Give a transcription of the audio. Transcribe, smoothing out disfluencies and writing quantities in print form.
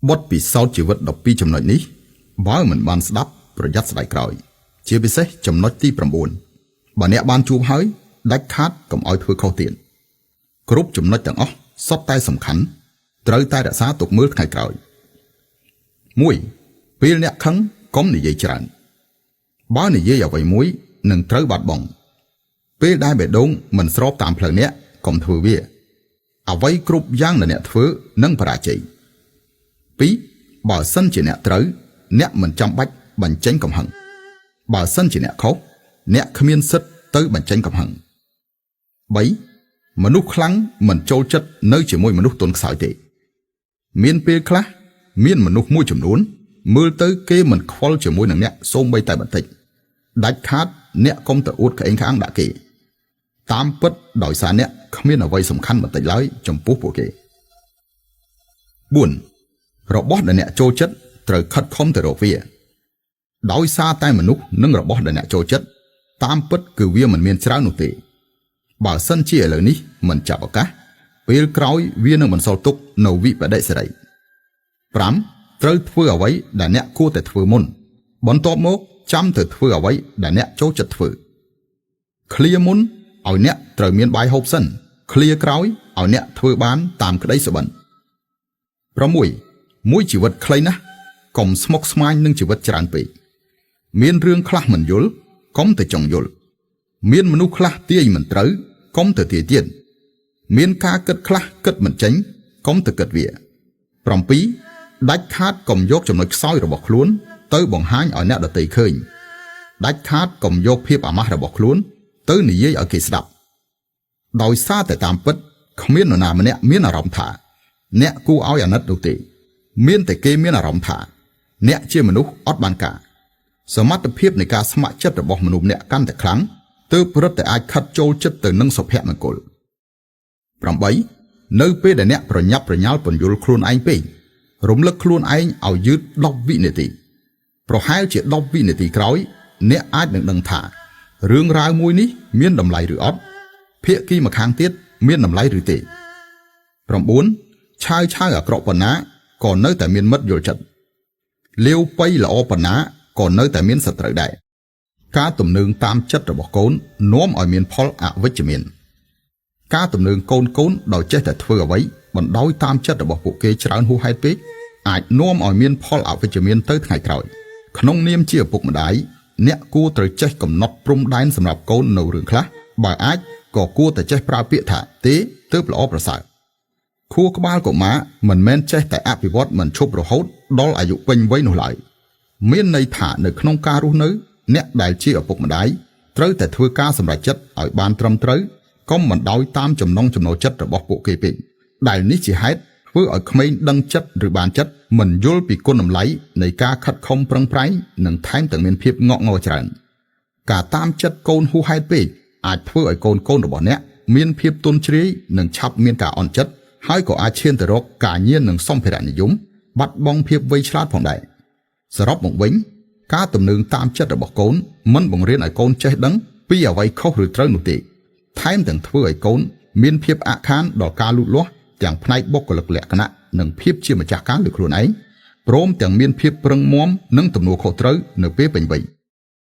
បទពិសោធន៍ជីវិត12ចំណុចនេះបើមិនបានស្ដាប់ប្រយ័ត្នស្ដាយក្រោយជាពិសេសចំណុចទី9បើអ្នកបានជួបហើយដាច់ខាតកុំឲ្យធ្វើខុសទៀតគ្រប់ចំណុចទាំងអស់សុទ្ធតែសំខាន់ត្រូវតែរក្សាទុកមើលថ្ងៃក្រោយ 1. ពេលអ្នកខឹងកុំនិយាយច្រើនបើនិយាយអ្វីមួយនឹងត្រូវបាត់បង់ពេលដែលបេះដូងមិនស្របតាមផ្លូវអ្នកកុំធ្វើវាអ្វីគ្រប់យ៉ាងដែលអ្នកធ្វើនឹងបរាជ័យ 2. បើសិនជាអ្នកត្រូវអ្នកមិនចាំបាច់បញ្ចេញកំហឹងបើសិនជាអ្នកខុសអ្នកគ្មានសិទ្ធិទៅបញ្ចេញកំហឹង 3. មនុស្សខ្លាំងមិនចូលចិត្តនៅជាមួយមនុស្សទន់ខ្សោយទេមានពេលខ្លះមានមនុស្សមួយចំនួនមើលទៅគេមិនខ្វល់ជាមួយនឹងអ្នកសូម្បីតែបន្តិចដាច់ខាតអ្នកកុំទៅអួតក្អេងក្អាងដាក់គេតាមពិតដោយសារអ្នកគ្មានអ្វីសំខាន់បន្តិចឡើយចំពោះពួកគេ 4. របស់ដែលអ្នកចូលចិត្តត្រូវខិតខំទៅរកវាដោយសារតែមនុស្សនិងរបស់ដែលអ្នកចូលចិត្តតាមពិតគឺវាមិនមានច្រើននោះទេបើសិនជាឥឡូវនេះមិនចាប់ឱកាសពេលក្រោយវានឹងបន្សល់ទុកនៅវិបដិសេរី 5. ត្រូវធ្វើអ្វីដែលអ្នកគួរតែធ្វើមុនបន្ទាប់មកចាំទៅធ្វើអ្វីដែលអ្នកចូលចិត្តធ្វើឃ្លាមុនឲ្យអ្នកត្រូវមានបាយហូបសិនឃ្លាក្រោយឲ្យអ្នកធ្វើបានតាមក្តីសុបិន 6. មួយជីវិតខ្លីណាស់កុំស្មុគស្មាញនឹងជីវិតច្រើនពេកមានរឿងខ្លះមិនយល់កុំទៅចង់យល់មានមនុស្សខ្លះទាយមិនត្រូវកុំទៅទាយទៀតមានការគិតខ្លះគិតមិនចេញកុំទៅគិតវា 7. ដាច់ខាតកុំយកចំណុចខ្សោយរបស់ខ្លួនទៅបង្ហាញឲ្យអ្នកដទៃឃើញដាច់ខាតកុំយកភាពអាម៉ាស់របស់ខ្លួនទៅនិយាយឲ្យគេស្ដាប់ដោយសារតែតាមពិតគ្មាននរណាម្នាក់មានអារម្មណ៍ថាអ្នកគួរឲ្យអាណិតនោះទេមានតែគេមានអារម្មណ៍ថាអ្នកជាមនុស្សអត់បានការសមត្ថភាពនៃការស្ម័គ្រចិត្តរបស់មនុស្សម្នាក់កាន់តែខ្លាំងទើបរឹតតែអាចខិតចូលចិត្តទៅនឹងសុភមង្គល 8. នៅពេលដែលអ្នកប្រញាប់ប្រញាល់ពន្យល់ខ្លួនឯងពេករំលឹកខ្លួនឯងឲ្យយឺត10វិនាទីប្រហែលជា10វិនាទីក្រោយអ្នកអាចនឹងដឹងថារឿងរ៉ាវមួយនេះមានតម្លៃឬអត់ភាគីម្ខាងទៀតមានតម្លៃឬទេ 9. ឆាវអាក្រក់ប៉ុណ្ណាក៏នៅតែមានមិត្តយល់ចិត្តលាវប៉ៃល្អប៉ុណ្ណាក៏នៅតែមានសត្រូវដែរការទំនើងតាមចិត្តរបស់កូននាំឲ្យមានផលអវិជ្ជមានការទំនើងកូនដោយចេះតែធ្វើអ្វីបណ្ដោយតាមចិត្តរបស់ពួកគេច្រើនហួសហេតុពេកអាចនាំឲ្យមានផលអវិជ្ជមានទៅថ្ងៃក្រោយក្នុងនាមជាឪពុកម្ដាយអ្នកគួរត្រូវចេះកំណត់ព្រំដែនសម្រាប់កូននៅរឿងខ្លះបើអាចក៏គួរតែចេះប្រើពាក្យថាទេទើបល្អប្រសើរខួរក្បាលកុមារមិនមែនចេះតែអភិវឌ្ឍមិនឈប់រហូតដល់អាយុពេញវ័យនោះឡើយមានន័យថានៅក្នុងការរស់នៅអ្នកដែលជាឪពុកម្ដាយត្រូវតែធ្វើការសម្រេចចិត្តឲ្យបានត្រឹមត្រូវកុំមិនដោយតាមចំណង់ចំណូលចិត្តរបស់ពួកគេពេកដែលនេះជាហេតុធ្វើឲ្យក្មេងដឹងចិត្តឬបានចិត្តមិនយល់ពីគុណតម្លៃនៃការខិតខំប្រឹងប្រែងនិងថែមទាំងមានភាពងក់ងច្រើនការតាមចិត្តកូនហួសហេតុពេកអាចធ្វើឲ្យកូនរបស់អ្នកមានភាពទន់ជ្រាយនិងឆាប់មានការអន់ចិត្តហើយក៏អាចឈានទៅរកការញៀននិងសម្ភារៈនិយមបាត់បង់ភាពវៃឆ្លាតផងដែរសរុបមកវិញការទំនើងតាមចិត្តរបស់កូនមិនបង្រៀនឲ្យកូនចេះដឹងពីអ្វីខុសឬត្រូវនោះទេថែមទាំងធ្វើឲ្យកូនមានភាពអាក់ខានដល់ការលូតលាស់ទាំងផ្នែកបុគ្គលិកលក្ខណៈនិងភាពជាម្ចាស់ការលើខ្លួនឯងព្រមទាំងមានភាពប្រឹងមាំនិងទំនួលខុសត្រូវនៅពេលពេញវ័យ